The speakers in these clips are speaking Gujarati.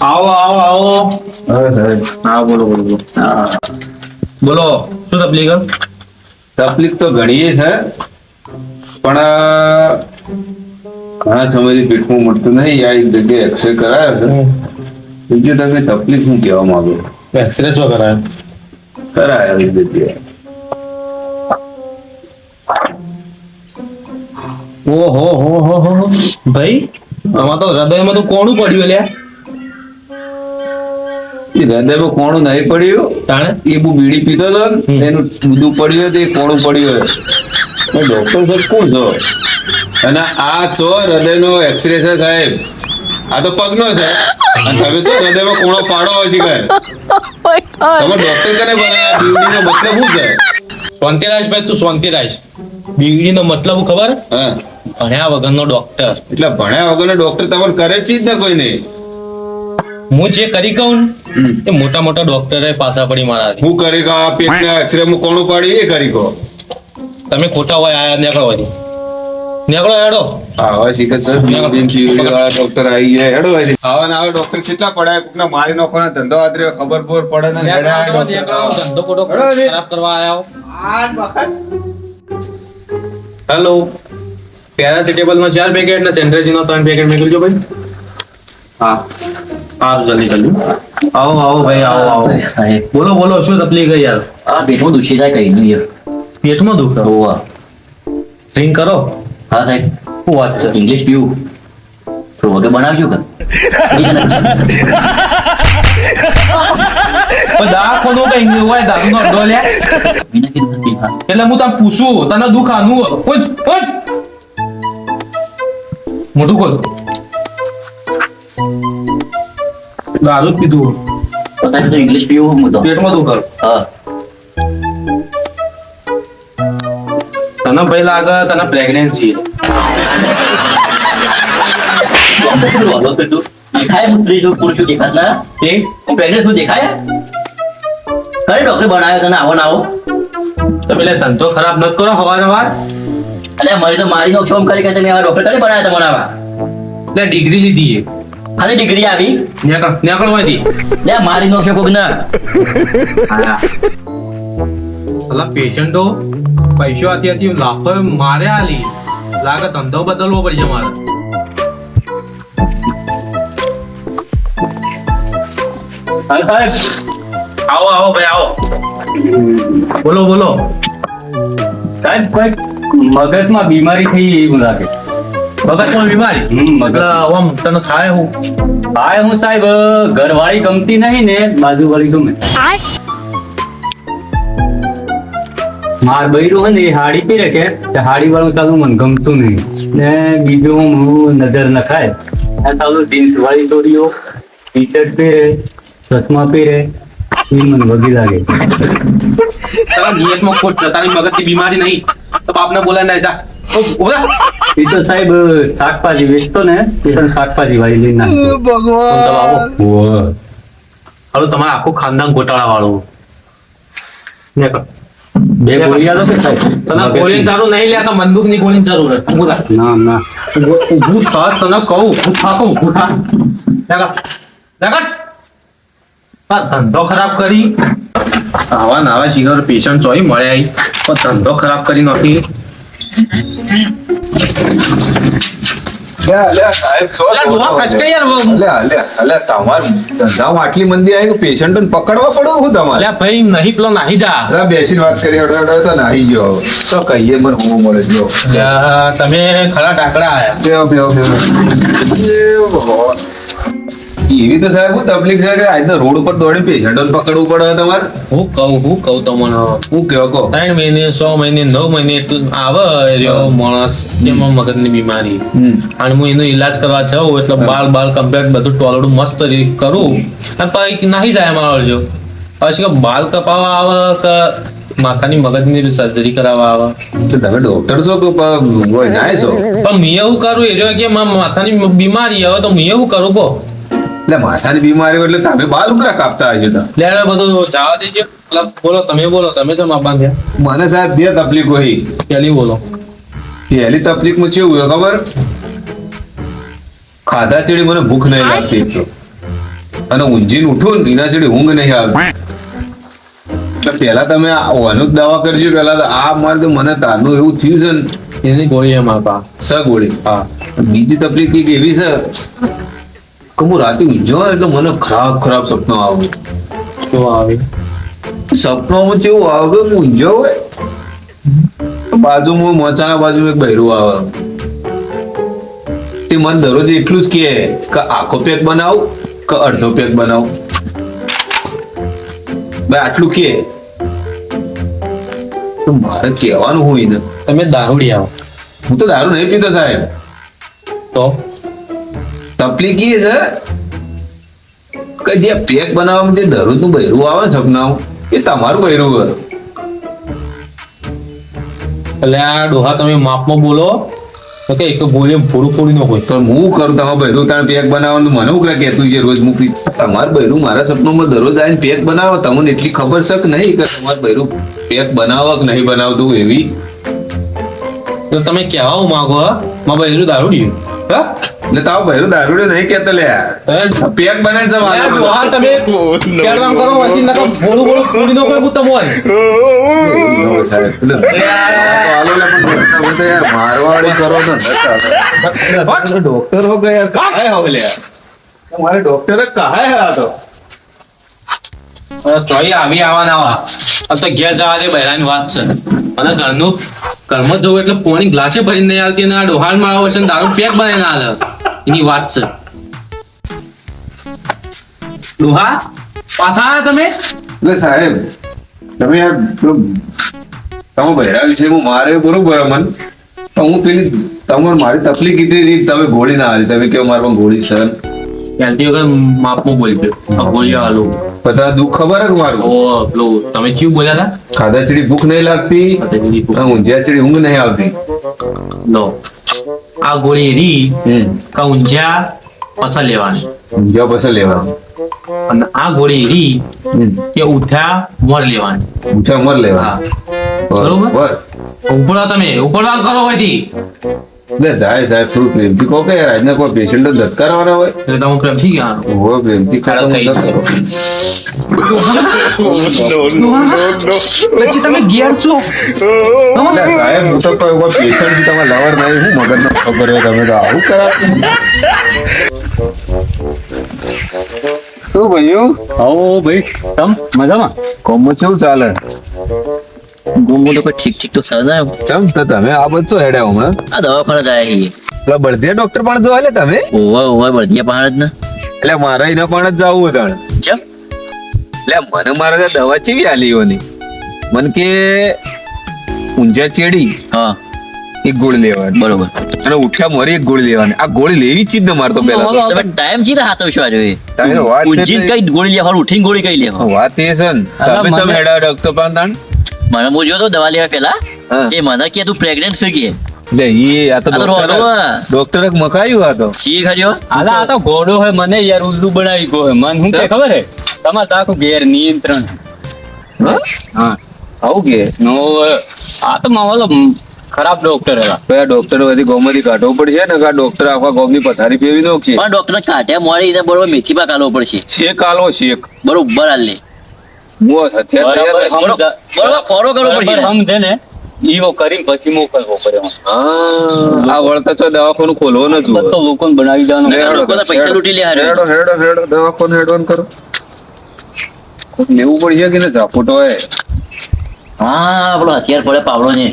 આવો આવો આવો. હા બોલો બોલો બોલો. બોલો શું તકલીફ છે? તકલીફ તો ઘણી છે પણ ઘણા સમયથી પેટમાં મળતું નહીં. આ એક જગ્યાએ એક્સરે કરાયો છે. બીજું તમે તકલીફ હું કહેવા માંગુ? એક્સરે તો કરાયો. કરાયો એક જગ્યાએ. ઓહો હો હો હો ભાઈ, આમાં તો હૃદયમાં તો કોણું પડ્યું લ્યા. એ હૃદયમાં કોણું નહીં પડ્યું. તાણે એ બહુ બીડી પીતો હતો ને, એનું બધું પડ્યું હતું, એ કોણું પડ્યું. ડોક્ટર સાહેબ કોણ છો? અને આ છો હૃદયનો એક્સરે છે સાહેબ. આ તો પગનો છે અને તમે છો હૃદયમાં કોણો પાડો હોય છે ઘર. તમે ડોક્ટર કને બનાવ્યા? બીડીનો મતલબ શું છે? શાંતિરાજ ભાઈ, તું શાંતિરાજ. બીડીનો મતલબ ખબર? હા, ભણ્યા વગરનો ડોક્ટર. એટલે ભણ્યા વગરનો ડોક્ટર તમને કરે છે જ ને કોઈને. હું જે કરી કહું ને એ મોટા મોટા ડોક્ટરે પાછા પડી મારા. હું કરી કહો? આ પેટના એક્સરે માં કોણું પાડી એ કરી કહો? તમે ખોટા હોય આયા, નીકળો હોય નીકળો હેડો. હા હવે શીખર સર ડોક્ટર આવી ગયા. હેડો હોય આવા ને આવા ડોક્ટર કેટલા પડાય? કોકને મારી નાખવાના ધંધો આદરે ખબર પડે ને. ધંધો ખોટો ખરાબ કરવા આયા. હેલો, પેરાસિટેબલ નો 4 પેકેટ ને સેન્ટ્રેજી નો 3 પેકેટ મેકલજો ભાઈ. હા સારું, જલ્દી જલ્દી આવો આવો ભાઈ, આવો આવો સાહેબ. બોલો બોલો, શું તકલીફ ગઈ યાર? આ પેટમાં દુખી જાય કઈ નહીં યાર. પેટમાં દુખતો? હોવા. ડ્રિંક કરો. હા સાહેબ. શું વાત છે? ઇંગ્લિશ પીવું તો વગર બનાવજો કે દાખલો કઈ હોય દારૂ નો અડ્ડો લે. એટલે હું તને પૂછું, તને દુખ આનું પૂછ પૂછ. મોટું ખોલ. દારૂ જ પીધું. સાહેબ તો ઇંગ્લિશ પીવું હું તો પેટમાં દુખ. હા. તને ભાઈ લાગે તને પ્રેગ્નન્સી. દેખાય પુત્રી જો પુરુષો દેખાત ના એ હું પ્રેગ્નેન્ટ છું દેખાય કઈ ડોક્ટર બનાવ્યો તને આવો ના આવો તમે એટલે ધંધો ખરાબ ન કરો હવાર હવાર. અલે મારી તો મારી નો ક્ષમ કરી કે તમે આવા ડોક્ટર કઈ બનાવ્યા તમને આવા એટલે ડિગ્રી લીધી છે. ખાલી ડિગ્રી આવી નીકળ માંથી. લે મારી નો ક્ષમ કોક ના અલા પેશન્ટો પૈસો આથી લાફો મારે આલી લાગે ધંધો બદલવો પડશે મારે. સાહેબ આવો આવો ભાઈ આવો. બોલો બોલો. સાહેબ કોઈ મગજમાં બીમારી થઈ એવું લાગે. મગજમાં બીમારી? મગજ આમ તને થાય હું હા હું સાહેબ ઘરવાળી ગમતી નહીં ને બાજુવાળી ગમે. માર બૈરું હોય ને એ હાડી પીરે કે હાડી વાળું ચાલુ મને ગમતું નહીં ને બીજું હું નજર નખાય આ ચાલુ જીન્સ વાળી ચોરીઓ ટી શર્ટ પહેરે ચશ્મા પહેરે એ મને વગી લાગે. તારા નિયતમાં ખોટ છે, તારી મગજની બીમારી નહીં તો બાપને બોલાય ના જા. એ તો સાહેબ શાકભાજી વેચતો ને એ પણ શાકભાજી વાળી લઈને નાખતો. ભગવાન હાલો તમારે આખું ખાનદાન ગોટાળા વાળું. બે ગોળી આલો કે સાહેબ તને ગોળી જરૂર નહીં લે તો બંદૂક ની ગોળી જરૂર છે. ઊભું થા. ના ના ઊભું થા તને કહું. ઊભું થા તો ઊભું થા. આ ધંધો ખરાબ કરી આવા નાવા શિખર પેશન્ટ ચોઈ મળ્યા પણ ધંધો ખરાબ કરી નથી. આટલી મંદી આવી કે પેશન્ટ પકડવા પડે હું તમારે? અલ્યા ભાઈ નહીં પેલો નાહી જા. બેસીને વાત કરી તો નાહી ગયો તો કહીએ મને હું મળે જો તમે ખરા ટાકડા આયા. એવી તો સાહેબ હું તકલીફ છે કે આજના રોડ ઉપર દોડીને પેશન્ટો પકડવું પડે તમારે. હું કહું તમને હું કેવો કહો 3 મહિને 6 મહિને 9 મહિને એટલું આવે રહ્યો માણસ જેમાં મગજની બીમારી અને હું એનો ઈલાજ કરવા જાઉં એટલે બાલ કમ્પ્લીટ બધું ટોલડું મસ્ત કરું અને પછી નાહી જાય મારો જો પછી કે બાલ કપાવા આવે કે માથાની મગજની સર્જરી કરાવવા આવે. તો તમે ડોક્ટર છો કે ના છો? પણ મેં એવું કરું એ કે માથાની બીમારી આવે તો મેં એવું કરું કહો. એટલે માથાની બીમારી એટલે તમે બાલ ઉકરા કાપતા આવજો તા. લે બધું જવા દેજો. બોલો તમે તો માપા થયા. મને સાહેબ બે તકલીફ હોય. પેલી બોલો. પહેલી તકલીફ માં કેવું હોય ખબર? ખાધા ચેડી મને ભૂખ નહીં લાગતી એટલો. અને ઊંઘીને ઉઠું ને એના જોડે ઊંઘ નહીં આવતી. એટલે પેલા તમે આનું જ દવા કરજો. પેલા તો આ મારે તો મને તારનું એવું થયું છે ને, એની ગોળી એમ આપા. સ ગોળી. હા, બીજી તકલીફ કંઈક એવી છે કે હું રાતે ઊંઝો ને એટલે મને ખરાબ ખરાબ સપનો આવે. શું આવે? સપનામાં કેવું આવે કે હું ઊંઝો હોય, બાજુમાં મોચાના બાજુમાં એક બૈરું આવે. તે મને દરરોજ એટલું જ કહે કે આખો પેક બનાવ કે અડધો પેક બનાવ. ભાઈ આટલું કે તો મારે કહેવાનું હોય ને, તમે દારૂડી આવો હું તો દારૂ નહીં પીતો સાહેબ. તો તકલીફ એ છે કે જે પેક બનાવવામાં જે દરરોજનું બૈરું આવે ને સપનામાં, એ તમારું બૈરું હોય. એટલે આ ડોહા તમે માપમાં બોલો તો કે એક ગોળી ફોડું ફોડી નો કોઈ. તો હું કરું તમારું બૈરું તાણ પેક બનાવવાનું મને ઉકળે કહેતું છે રોજ મૂકી. તમારું બૈરું મારા સપનામાં દરરોજ આવીને પેક બનાવો. તમને એટલી ખબર છે કે નહીં કે તમારું બૈરું પેક બનાવો કે નહીં બનાવતું એવી? તો તમે કહેવા માંગો માં ભાઈ દારૂડી હા? એટલે તારું બૈરું દારૂડે નહીં કહેતો લે, પેક બનાવીને છે મારે. તમે કેળવામ કરો વધી નકર ફોડું ફોડું ફોડી નો કોઈ પુત્તમ હોય. એવું સાહેબ. એટલે હાલો લે, પણ તમે તો યાર મારવાડી કરો છો ને ચાલે. ડોક્ટર હો ગયા કાહે હો લે, તમારે ડોક્ટર કાહે હે આ તો? ચોઈ આવી આવવાના આવા આ તો ઘેર જવા દે બહેરાની વાત છે. અને ઘરમાં જવું એટલે પોણી ગ્લાસે ભરીને નહીં આવતી અને આ ડોહાણ માં આવે છે ને દારૂ પેક બનાવીને આલે એની વાત છે. ડોહા પાછા આવ્યા તમે? એટલે સાહેબ તમે યાર તમે બહેરા વિશે મારે બરોબર મન, તો હું પેલી તમારે મારી તકલીફ કીધી તમે ગોળી ના આવી. તમે કેવો મારા ગોળી સર ત્યાંથી વગર માપમાં બોલી ગયો ગોળીઓ આલો બધા દુઃખ ખબર હે કે મારું? ઓ પેલું તમે ચીવ બોલ્યા હતા? ખાધા ચડી ભૂખ નહીં લાગતી, ઊંઝ્યા ચડી ઊંઘ નહીં આવતી. લો આ ગોળી રી હમ કા ઊંઝા પાછા લેવાની ઊંઝ્યા પછી લેવાનું. અને આ ગોળી રી હમ કે ઉઠ્યા મોર લેવાની. ઊંચા મર હા લેવાનું. બરોબર. બરોબર. ઉપડો તમે ઉપડવા કરો હોયથી એટલે જાય સાહેબ થોડું પ્રેમથી કહો કે યાર આજના કોઈ પેશન્ટ ધતકારવાના હોય. એટલે તમે પ્રેમથી કહેવાનું. હોય પ્રેમથી કહો તો કઈ મતલબ કરો. પછી તમે ઘેર છો એટલે સાહેબ હું તો કોઈ પેશન્ટ થી તમે લવર નહીં, હું મગજનો ખબર હોય તમે તો આવું કરાવું. શું ભાઈઓ આવો ભાઈ, તમ મજામાં? કોમમાં કેવું ચાલે? ગુમો તો કોઈ ઠીક ઠીક તો સર ના ચમ તો તમે આ બધું હેડ્યા હમણાં? આ દવાખાને જાય છે. પેલા બળદિયા ડોક્ટર પણ જો હાલે તમે? ઓવા બળદિયા પહાડ જ ને. એટલે મારે એના પણ જ જવું હતું. ચમ એટલે મને મારે ત્યાં દવા ચીવી આલી એની. મને કે ઊંઝા ચેડી હા એક ગોળી લેવાની, બરોબર. અને ઉઠ્યા મરી એક ગોળી લેવાની. આ ગોળી લેવી જ છે જ ને મારે તો પેલા તો. તમે ટાઈમ ચી હાથો છો આજે તારી તો વાત છે ઉજીન તે. કઈ ગોળી લેવા ઉઠીને ગોળી કઈ લેવા વાત એ છે ને તમે ચમ હેડા ડોક્ટર પણ તાણ? મને હું જોયો તો દવા લેવા પેલા હા. એ મને કે તું પ્રેગ્નેન્ટ છે કે એટલે ઈ આ તો આ તો રોડો હે. ડોક્ટર મકાયું આ તો. છી ખર્યો આલા આ તો ઘોડો હે, મને યાર ઉલ્લુ બનાવી ગયો હે. મને શું કે ખબર હે, તમારે તો આખું ઘેર નિયંત્રણ હે. હા? હા આવું કે નો આ તો મારો ખરાબ ડોક્ટર હતા. કયા ડોક્ટર બધી ગોમાંથી કાઢવું પડશે ને કે આ ડોક્ટર આખા ગોમની પથારી ફેરવી નાખશે? પણ ડોક્ટર કાઢ્યા મળી ને બરોબર મેથી પાક આલવો પડશે શેક આલો શેક. બરોબર હાલ લે હું અત્યારે તૈયાર બરાબર નથી. બરોબર ફોલો કરવો બરાબર પડશે સમજે ને ઈવો કરીને પછી મોકલવો પડે. હા, આ વળતા તો દવાખાનું ખોલવો ન જોઈએ. બધો લોકોને બનાવી દેવાનો. લે, હેડો, લોકોના પૈસા લૂંટી લે હારે. હેડો દવાખાનું હેડવાન કરો. કોક લેવું પડશે કે ને ઝાપોટો હોય. હા આપણો હથિયાર પડે પાવડો ને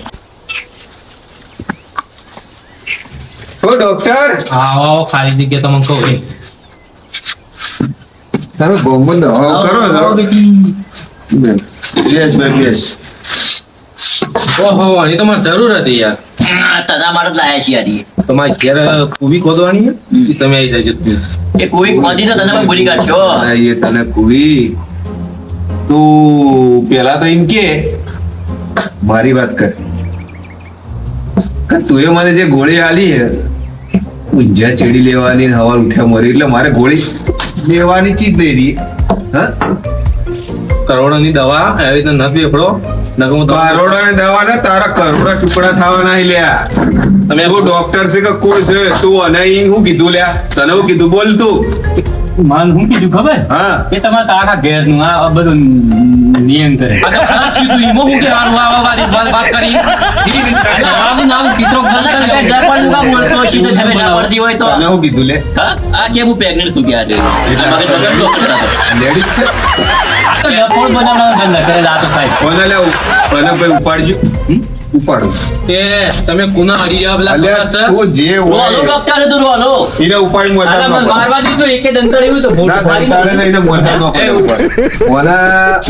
ઓ ડોક્ટર આવો આવો ખાલી જગ્યા તમને કહું એ. તમે ગોમમાં દવા કરો છો? બેસ બેસ. ઓહો એ તો મને જરૂર હતી યાર. તના માટે જ લાયા છીએ આજે. તમારી ઘેર કુવી ખોદવાની છે? ઈ તમે આવી જજો. એ કોઈ ખોદી ને તને ભૂલી કાઢશો એ તને કુવી તું પેલા તો એમ કે મારી વાત કર તું એ મને જે ગોળી આલી હે ઊંઝા ચેડી લેવાની ને હવાર ઉઠ્યા મરી, એટલે મારે ગોળી લેવાની ચીજ નહીં રહી. હા, કરોડોની દવા એવી રીતે નથી વેફડો નકર હું તમને- કરોડોની દવા ને તારા કરોડો ટુકડા થવાના હી લ્યા. તમે તું ડોક્ટર છે કે કોઈ છે તું અને ઈ હું કીધું લ્યા? તને હું કીધું બોલ તું? મને શું કીધું ખબર હા એ તમારે તો આખા ઘેરનું આ બધું નિયમ કરે આ તો ખરાબ થયું તું. એમાં હું કે હારું આવા વાત કરી જી રીતના એટલે આવું ને આવું ચિત્રો તને ખબર ડરપણ નું કામ બોલતો હશે તો તમે ના પડતી હોય તો તને શું કીધું લે હા આ કે હું પ્રેગ્નન્ટ છું કે આજે એટલે મગજ બગડતો હતો. લેડીઝ છે આ તો ડફોડ બનાવવાનો ધંધા કરે છે આ તો સાહેબ કોને લે કોને ભાઈ ઉપાડજો ઉપાડું તે તમે કુના હરી જવા પેલા અલ્યા ખબર છે? તું જે રોલો હોય કપચારે તું રોલો એને ઉપાડી આલા મને મોતા મારવા દીધું એકે દંતર એવું તો ના મોઢું ફાડી કંટાળે નાખ્યું. નહીં ને મોતા નો પડે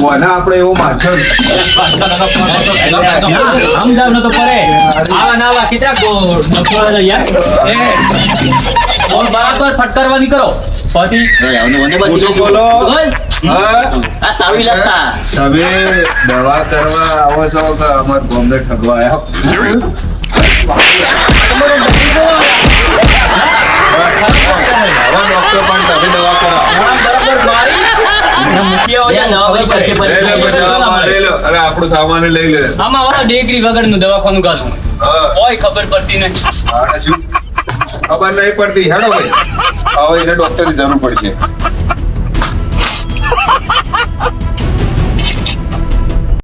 ઓના આપણે એવો માથો સમજાવ નતો પડે આવા ના આવા કેટલા ડફોડ છે યાર ઓર બરાબર ફટકારવાની કરો પછી મને બધી મોટું બોલો. બોલ. હા આ તારું લગતા તમે દવા કરવા આવો છો કે અમાર બોમ્બે ઠગવા આવ્યા આવા ડોક્ટર પણ તમે દવા કરાવો બરાબર મારી અને મૂક્યા હોય યા દવા ભાઈ કરકે લઈ લો ભાઈ, દવા લઈ લો અરે આપણું સામાન લઈ લે આમાં વાળા ડિગ્રી વગરનું દવાખાનું ગાલું હા કોઈ ખબર પડતી નહીં આને શું ખબર નહીં પડતી હેડો ભાઈ હવે એને ડોક્ટરની જરૂર પડશે